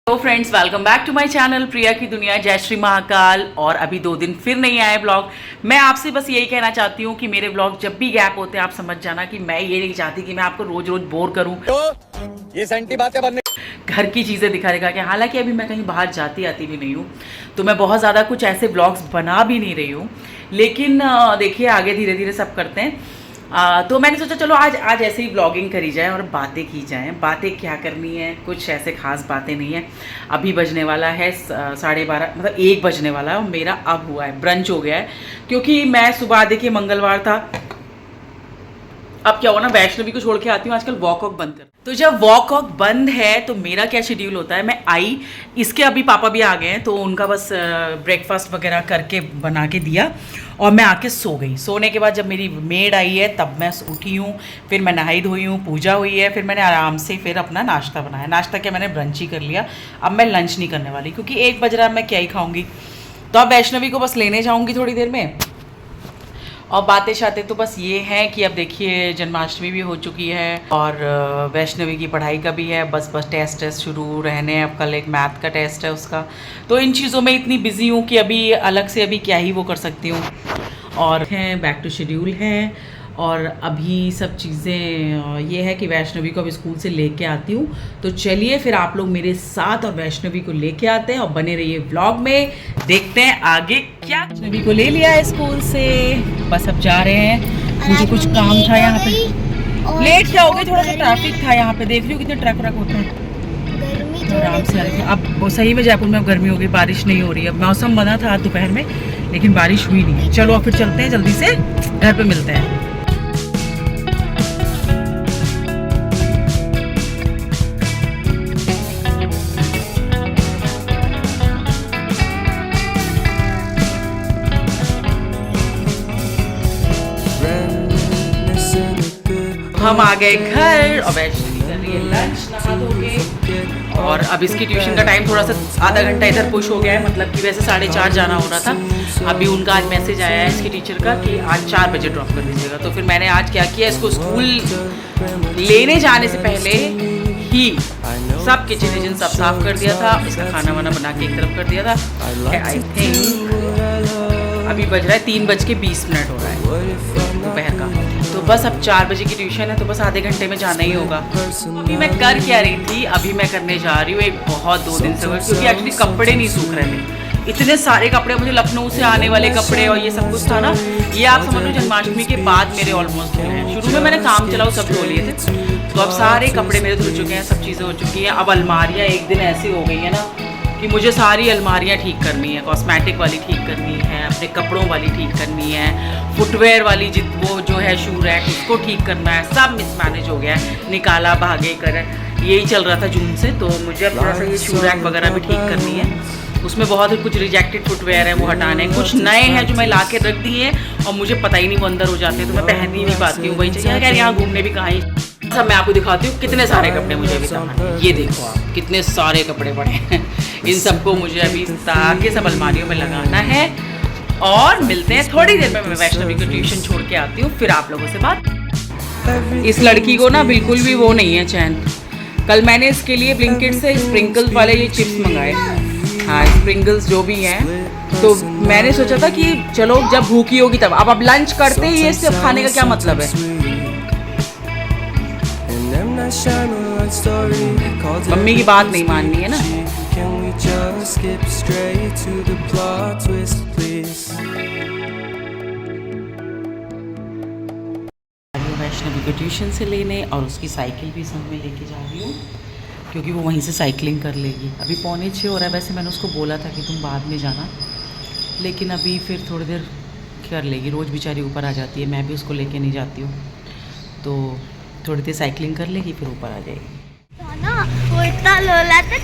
Hello friends, welcome back to my channel Priya की दुनिया। जय श्री महाकाल। और अभी 2 दिन फिर नहीं आए ब्लॉग। मैं आपसे बस यही कहना चाहती हूँ कि मेरे ब्लॉग जब भी गैप होते हैं आप समझ जाना कि मैं ये नहीं चाहती कि मैं आपको रोज रोज बोर करूँ तो ये सेंटी बातें बनने घर की चीज़ें दिखा के। हालांकि अभी मैं कहीं बाहर जाती आती भी नहीं हूँ, तो मैं बहुत ज़्यादा कुछ ऐसे ब्लॉग्स बना भी नहीं रही हूँ। लेकिन देखिए आगे धीरे धीरे सब करते हैं। तो मैंने सोचा चलो आज ऐसे ही ब्लॉगिंग करी जाए और बातें की जाएं। बातें क्या करनी है, कुछ ऐसे खास बातें नहीं है। अभी बजने वाला है 12:30, मतलब 1 बजने वाला है और मेरा अब हुआ है ब्रंच हो गया है। क्योंकि मैं सुबह देखिए मंगलवार था, अब क्या हुआ ना, वैष्णवी को छोड़ के आती हूँ आजकल वॉक बंद कर। तो जब वॉक बंद है तो मेरा क्या शेड्यूल होता है, मैं आई, इसके अभी पापा भी आ गए हैं तो उनका बस ब्रेकफास्ट वगैरह करके बना के दिया और मैं आके सो गई। सोने के बाद जब मेरी मेड आई है तब मैं उठी हूँ, फिर मैं नहाई धोई हूँ, पूजा हुई है, फिर मैंने आराम से फिर अपना नाश्ता बनाया। नाश्ता क्या, मैंने ब्रंच ही कर लिया। अब मैं लंच नहीं करने वाली क्योंकि 1 बज रहा है, मैं क्या ही खाऊंगी। तो अब वैष्णवी को बस लेने जाऊँगी थोड़ी देर में। और बातें शातें तो बस ये हैं कि अब देखिए जन्माष्टमी भी हो चुकी है और वैष्णवी की पढ़ाई का भी है। बस टेस्ट शुरू रहने हैं। अब कल एक मैथ का टेस्ट है उसका। तो इन चीज़ों में इतनी बिजी हूँ कि अभी अलग से अभी क्या ही वो कर सकती हूँ। और हैं बैक टू शेड्यूल है। और अभी सब चीज़ें ये है कि वैष्णवी को अब स्कूल से लेके आती हूँ। तो चलिए फिर आप लोग मेरे साथ और वैष्णवी को लेके आते हैं और बने रहिए व्लॉग में। देखते हैं आगे क्या। वैष्णवी को ले लिया है स्कूल से, बस अब जा रहे हैं। मुझे कुछ काम था यहाँ पे। लेट क्या हो गई, थोड़ा सा ट्रैफिक था यहाँ पे, देख रही हो कितने ट्रक होते हैं। आराम से आ रही थी। अब सही में जयपुर में अब गर्मी हो गई, बारिश नहीं हो रही है। अब मौसम बना था आज दोपहर में लेकिन बारिश हुई नहीं। चलो अब फिर चलते हैं, जल्दी से घर पे मिलते हैं। हम आ गए घर और वैष्णवी कर रही है लंच नहा धो के। और अब इसकी ट्यूशन का टाइम थोड़ा सा आधा घंटा इधर पुश हो गया है, मतलब कि वैसे 4:30 जाना हो रहा था। अभी उनका आज मैसेज आया है इसकी टीचर का कि आज 4 बजे ड्रॉप कर दीजिएगा। तो फिर मैंने आज क्या किया, इसको स्कूल लेने जाने से पहले ही सब किचन विचन सब साफ कर दिया था। इसका खाना वाना बना के एक तरफ कर दिया था। आई थिंक अभी बज रहा है 3:20 हो रहा है दोपहर का। तो बस अब 4 बजे की ट्यूशन है तो बस आधे घंटे में जाना ही होगा। अभी मैं कर क्या रही थी, अभी मैं करने जा रही हूँ एक बहुत 2 दिन से, क्योंकि एक्चुअली कपड़े नहीं सूख रहे थे। इतने सारे कपड़े, मुझे लखनऊ से आने वाले कपड़े और ये सब कुछ था ना, ये आप समझ लो जन्माष्टमी के बाद मेरे ऑलमोस्ट धुले हैं। शुरू में मैंने काम चलाओ सब धो लिए थे, तो अब सारे कपड़े मेरे धुल चुके हैं, सब चीज़ें हो चुकी हैं। अब अलमारियाँ एक दिन ऐसी हो गई है ना कि मुझे सारी अलमारियाँ ठीक करनी है। कॉस्मेटिक वाली ठीक करनी है, अपने कपड़ों वाली ठीक करनी है, फुटवेयर वाली वो जो है शू रैक उसको ठीक करना है। सब मिसमैनेज हो गया है, निकाला भागे कर, यही चल रहा था जून से। तो मुझे अब थोड़ा सा ये शू रैक वगैरह भी ठीक करनी है। उसमें बहुत कुछ रिजेक्टेड फुटवेयर है वो हटाने, कुछ नए हैं जो मैं ला के रख दिए हैं और मुझे पता ही नहीं वो अंदर हो जाते हैं तो मैं पहन ही नहीं पाती हूँ। वही चाहिए यार, यहाँ घूमने भी कहाँ ही। सब मैं आपको दिखाती हूँ कितने सारे कपड़े मुझे अभी तक। ये देखो आप कितने सारे कपड़े पड़े हैं। इन सबको मुझे अभी ताकि सब अलमारियों में लगाना है। और मिलते हैं थोड़ी देर में। मैं वैष्णवी को ट्यूशन छोड़ के आती हूँ, फिर आप लोगों से बात। इस लड़की को ना बिल्कुल भी वो नहीं है चैन। कल मैंने इसके लिए ब्लिंकिट से स्प्रिंकल्स वाले ये चिप्स मंगाए। हाँ, स्प्रिंकल्स जो भी हैं, तो मैंने सोचा था कि चलो जब भूखी होगी तब। अब लंच करते ही ये सब खाने का क्या मतलब है। मम्मी की बात नहीं माननी है ना। वैष्णवी को ट्यूशन से लेने और उसकी साइकिल भी संग में लेके जा रही हूँ क्योंकि वो वहीं से साइकिलिंग कर लेगी। अभी 5:45 हो रहा है। वैसे मैंने उसको बोला था कि तुम बाद में जाना, लेकिन अभी फिर थोड़ी देर कर लेगी। रोज़ बेचारी ऊपर आ जाती है, मैं भी उसको लेके नहीं जाती हूँ, तो थोड़ी देर साइकिलिंग कर लेगी फिर ऊपर आ जाएगी। वो इतना लोला था,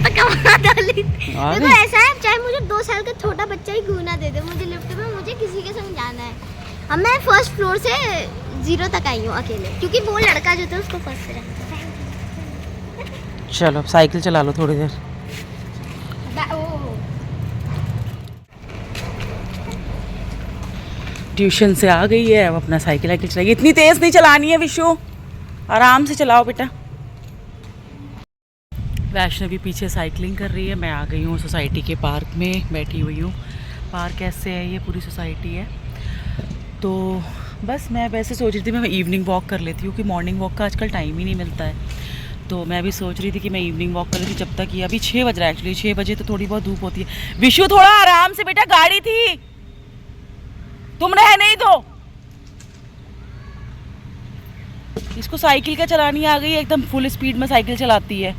देखो ऐसा है, चाहे मुझे 2 साल का छोटा बच्चा ही क्यों ना दे दे, मुझे लिफ्ट में मुझे किसी के संग जाना है। अब मैं फर्स्ट फ्लोर से 0 तक आई हूँ अकेले, क्योंकि वो लड़का जो था उसको फर्स्ट से रहता था। चलो अब साइकिल चला लो थोड़ी देर। ट्यूशन से आ गई है, अब अपना साइकिल चलाएगी। इतनी तेज़ नहीं चलानी है विशु, आराम से चलाओ बेटा। वैष्णवी पीछे साइकिलिंग कर रही है, मैं आ गई हूँ सोसाइटी के पार्क में, बैठी हुई हूँ। पार्क ऐसे है, ये पूरी सोसाइटी है। तो बस मैं वैसे सोच रही थी मैं इवनिंग वॉक कर लेती हूँ कि मॉर्निंग वॉक का आजकल टाइम ही नहीं मिलता है। तो मैं भी सोच रही थी कि मैं इवनिंग वॉक कर लेती जब तक, ये अभी 6 बज रहा है एक्चुअली, 6 बजे तो थोड़ी बहुत धूप होती है। विशु थोड़ा आराम से बेटा, गाड़ी थी, तुम रहे नहीं तो। इसको साइकिल का चलानी आ गई है, एकदम फुल स्पीड में साइकिल चलाती है।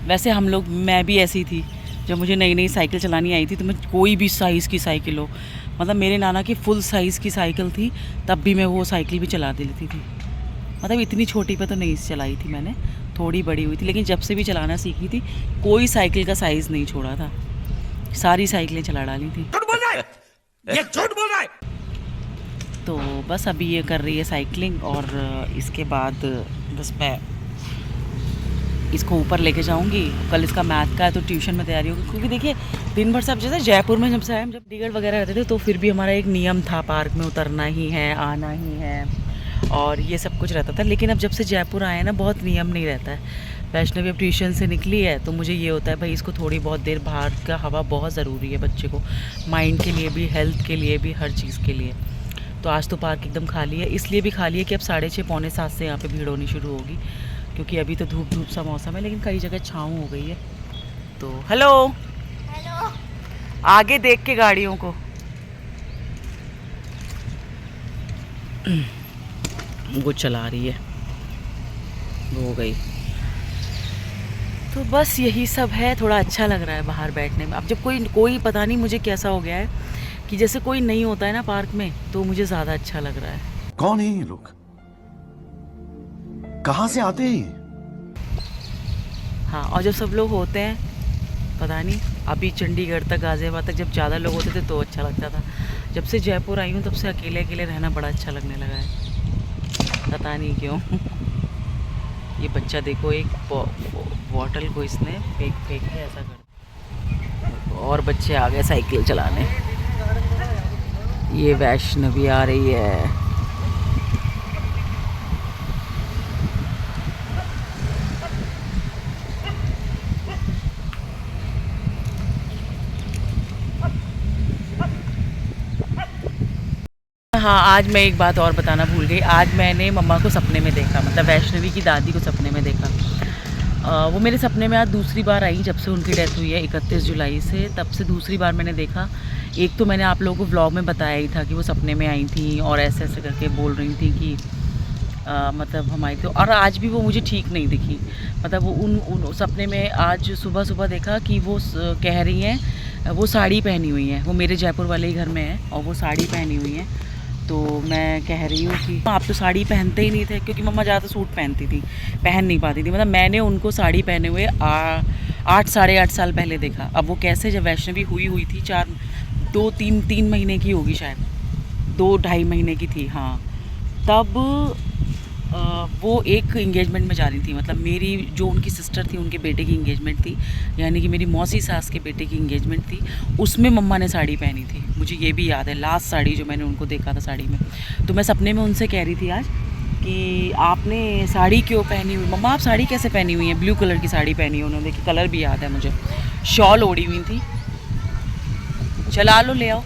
वैसे हम लोग, मैं भी ऐसी थी जब मुझे नई नई साइकिल चलानी आई थी, तो मैं कोई भी साइज़ की साइकिल हो, मतलब मेरे नाना की फुल साइज़ की साइकिल थी, तब भी मैं वो साइकिल भी चला लेती थी। मतलब इतनी छोटी पे तो नहीं चलाई थी मैंने, थोड़ी बड़ी हुई थी, लेकिन जब से भी चलाना सीखी थी कोई साइकिल का साइज़ नहीं छोड़ा था, सारी साइकिलें चला डाली थी। ये झूठ बोल रहा है। तो बस अभी ये कर रही है साइकिलिंग, और इसके बाद बस मैं इसको ऊपर लेके जाऊंगी। कल इसका मैथ का है तो ट्यूशन में तैयारी होगी, क्योंकि देखिए दिन भर से, अब जैसे जयपुर में जब से आए, जब टिकट वगैरह रहते थे तो फिर भी हमारा एक नियम था, पार्क में उतरना ही है, आना ही है, और ये सब कुछ रहता था। लेकिन अब जब से जयपुर आए ना, बहुत नियम नहीं रहता है। वैष्णवी अब ट्यूशन से निकली है तो मुझे ये होता है भाई, इसको थोड़ी बहुत देर बाहर का हवा बहुत ज़रूरी है बच्चे को, माइंड के लिए भी, हेल्थ के लिए भी, हर चीज़ के लिए। तो आज तो पार्क एकदम खाली है, इसलिए भी खाली है कि अब 6:30 पौने 7 से यहाँ पे भीड़ होनी शुरू होगी, क्योंकि अभी तो धूप धूप सा मौसम है, लेकिन कई जगह छाँव हो गई है। तो हेलो हेलो, आगे देख के गाड़ियों को। वो चला रही है, वो हो गई। तो बस यही सब है, थोड़ा अच्छा लग रहा है बाहर बैठने में। अब जब कोई पता नहीं मुझे कैसा हो गया है कि जैसे कोई नहीं होता है ना पार्क में, तो मुझे ज़्यादा अच्छा लग रहा है। कौन है ये लोग, कहाँ से आते हैं? हाँ, और जब सब लोग होते हैं, पता नहीं, अभी चंडीगढ़ तक, गाज़ियाबाद तक जब ज़्यादा लोग होते थे तो अच्छा लगता था। जब से जयपुर आई हूँ तब से अकेले अकेले रहना बड़ा अच्छा लगने लगा है, पता नहीं क्यों। ये बच्चा देखो, एक बॉटल को इसने फेंक के ऐसा कर, और बच्चे आ गए साइकिल चलाने। ये वैष्णवी आ रही है। हाँ, आज मैं एक बात और बताना भूल गई। आज मैंने मम्मा को सपने में देखा, मतलब वैष्णवी की दादी को सपने में देखा। वो मेरे सपने में आज दूसरी बार आई, जब से उनकी डेथ हुई है 31 जुलाई से, तब से दूसरी बार मैंने देखा। एक तो मैंने आप लोगों को व्लॉग में बताया ही था कि वो सपने में आई थी और ऐसे ऐसे करके बोल रही थी कि मतलब हमारी तो, और आज भी वो मुझे ठीक नहीं दिखी। मतलब वो उन सपने में आज सुबह सुबह देखा कि वो कह रही हैं, वो साड़ी पहनी हुई हैं, वो मेरे जयपुर वाले ही घर में है और वो साड़ी पहनी हुई हैं। तो मैं कह रही हूँ कि आप तो साड़ी पहनते ही नहीं थे, क्योंकि मम्मा ज़्यादा सूट पहनती थी, पहन नहीं पाती थी। मतलब मैंने उनको साड़ी पहने हुए 8 साढ़े 8 साल पहले देखा। अब वो कैसे, जब वैष्णवी हुई थी 3 महीने की होगी शायद, 2-2.5 महीने की थी, हाँ। तब वो एक इंगेजमेंट में जा रही थी, मतलब मेरी जो उनकी सिस्टर थी उनके बेटे की इंगेजमेंट थी, यानी कि मेरी मौसी सास के बेटे की इंगेजमेंट थी, उसमें मम्मा ने साड़ी पहनी थी। मुझे ये भी याद है, लास्ट साड़ी जो मैंने उनको देखा था साड़ी में। तो मैं सपने में उनसे कह रही थी आज कि आपने साड़ी क्यों पहनी हुई, मम्मा आप साड़ी कैसे पहनी हुई है? ब्लू कलर की साड़ी पहनी है उन्होंने, देखिए कलर भी याद है मुझे, शॉल ओढ़ी हुई थी। चला लो, ले आओ,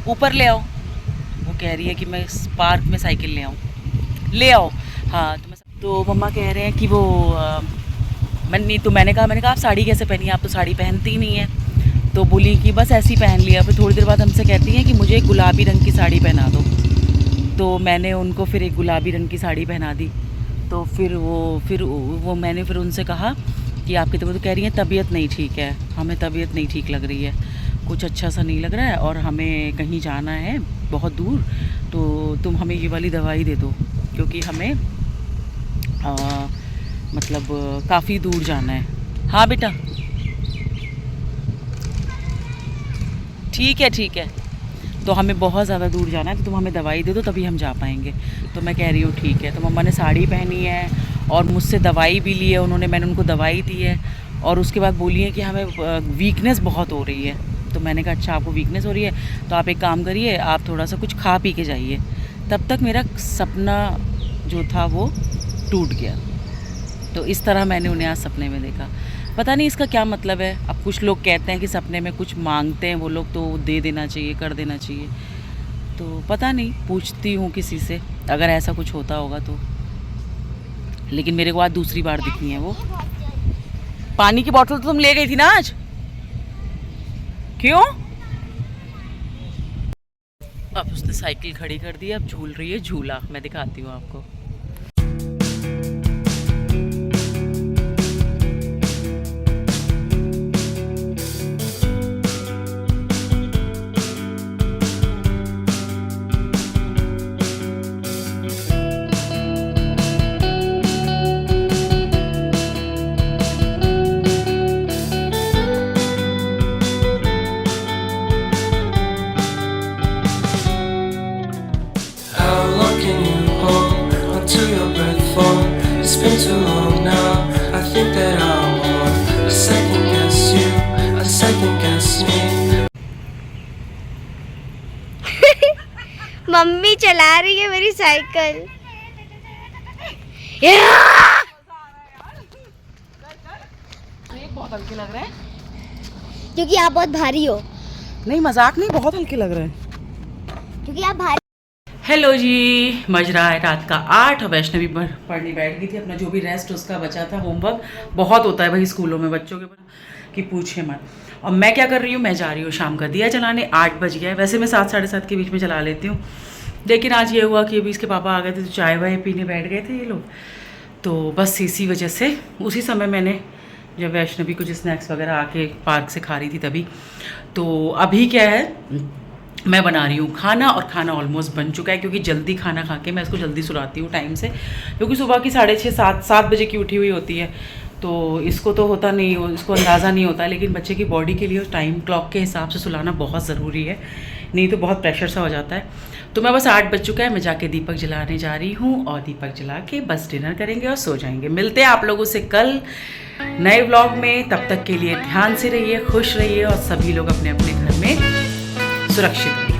ऊपर ले आओ। वो कह रही है कि मैं पार्क में साइकिल ले आऊँ, ले आओ। हाँ, तो मम्मा कह रहे हैं कि वो मैंने कहा आप साड़ी कैसे पहनी है, आप तो साड़ी पहनती ही नहीं है। तो बोली कि बस ऐसे ही पहन लिया। फिर थोड़ी देर बाद हमसे कहती हैं कि मुझे एक गुलाबी रंग की साड़ी पहना दो। तो मैंने उनको फिर एक गुलाबी रंग की साड़ी पहना दी। तो फिर मैंने फिर उनसे कहा कि आपकी तबीयत, तो कह रही है तबीयत नहीं ठीक है, हमें तबीयत नहीं ठीक लग रही है, कुछ अच्छा सा नहीं लग रहा है और हमें कहीं जाना है बहुत दूर, तो तुम हमें ये वाली दवाई दे दो, क्योंकि हमें मतलब काफ़ी दूर जाना है। हाँ बेटा, ठीक है, तो हमें बहुत ज़्यादा दूर जाना है, तो तुम हमें दवाई दे दो तभी हम जा पाएंगे। तो मैं कह रही हूँ ठीक है। तो मम्मा ने साड़ी पहनी है और मुझसे दवाई भी ली है उन्होंने, मैंने उनको दवाई दी है। और उसके बाद बोली है कि हमें वीकनेस बहुत हो रही है। तो मैंने कहा अच्छा आपको वीकनेस हो रही है तो आप एक काम करिए, आप थोड़ा सा कुछ खा पी के जाइए। तब तक मेरा सपना जो था वो टूट गया। तो इस तरह मैंने उन्हें आज सपने में देखा। पता नहीं इसका क्या मतलब है। अब कुछ लोग कहते हैं कि सपने में कुछ मांगते हैं वो लोग तो दे देना चाहिए, कर देना चाहिए। तो पता नहीं, पूछती हूँ किसी से अगर ऐसा कुछ होता होगा तो। लेकिन मेरे को आज दूसरी बार दिखी है वो। पानी की बोतल तो तुम ले गई थी ना आज, क्यों? अब उसने साइकिल खड़ी कर दी, अब झूल रही है झूला। मैं दिखाती हूँ आपको। How long can you hold onto your breath for? It's been too long now. I think that I want a second guess you, a second guess me. Mummy चला रही है मेरी साइकिल। बहुत हल्के लग रहे हैं। क्योंकि आप बहुत भारी हो। नहीं मजाक नहीं, बहुत हल्के लग रहे हैं। क्योंकि आप भारी। हेलो जी, बज रहा है रात का 8 और वैष्णवी पढ़ने बैठ गई थी। अपना जो भी रेस्ट उसका बचा था, होमवर्क बहुत होता है भाई स्कूलों में बच्चों के कि पूछे मत। और मैं क्या कर रही हूँ, मैं जा रही हूँ शाम का दिया जलाने। 8 बज गया है। वैसे मैं 7 साढ़े 7 के बीच में चला लेती हूँ, लेकिन आज ये हुआ कि अभी इसके पापा आ गए थे तो चाय वाय पीने बैठ गए थे ये लोग। तो बस इसी वजह से उसी समय मैंने जब वैष्णवी कुछ स्नैक्स वगैरह आके पार्क से खा रही थी तभी। तो अभी क्या है, मैं बना रही हूँ खाना, और खाना ऑलमोस्ट बन चुका है क्योंकि जल्दी खाना खा के मैं इसको जल्दी सुलाती हूँ टाइम से, क्योंकि सुबह की 6:30 7 बजे की उठी हुई होती है। तो इसको तो होता नहीं, इसको अंदाज़ा नहीं होता, लेकिन बच्चे की बॉडी के लिए टाइम क्लॉक के हिसाब से सुलाना बहुत ज़रूरी है, नहीं तो बहुत प्रेशर सा हो जाता है। तो मैं बस 8 बज चुका है, मैं जाके दीपक जलाने जा रही हूँ और दीपक जला के बस डिनर करेंगे और सो जाएंगे। मिलते हैं आप लोगों से कल नए व्लॉग में। तब तक के लिए ध्यान से रहिए, खुश रहिए और सभी लोग अपने अपने घर में सुरक्षित रहिए।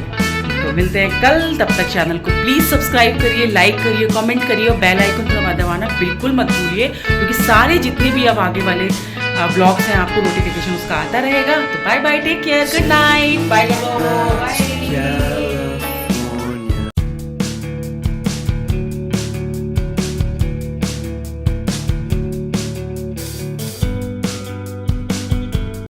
तो मिलते हैं कल, तब तक चैनल को प्लीज़ सब्सक्राइब करिए, लाइक करिए, कमेंट करिए और बेल आइकन दबाना बिल्कुल मत भूलिए, क्योंकि सारे जितने भी अब आगे वाले ब्लॉग्स हैं आपको नोटिफिकेशन उसका आता रहेगा। तो bye bye, take care, good night, bye.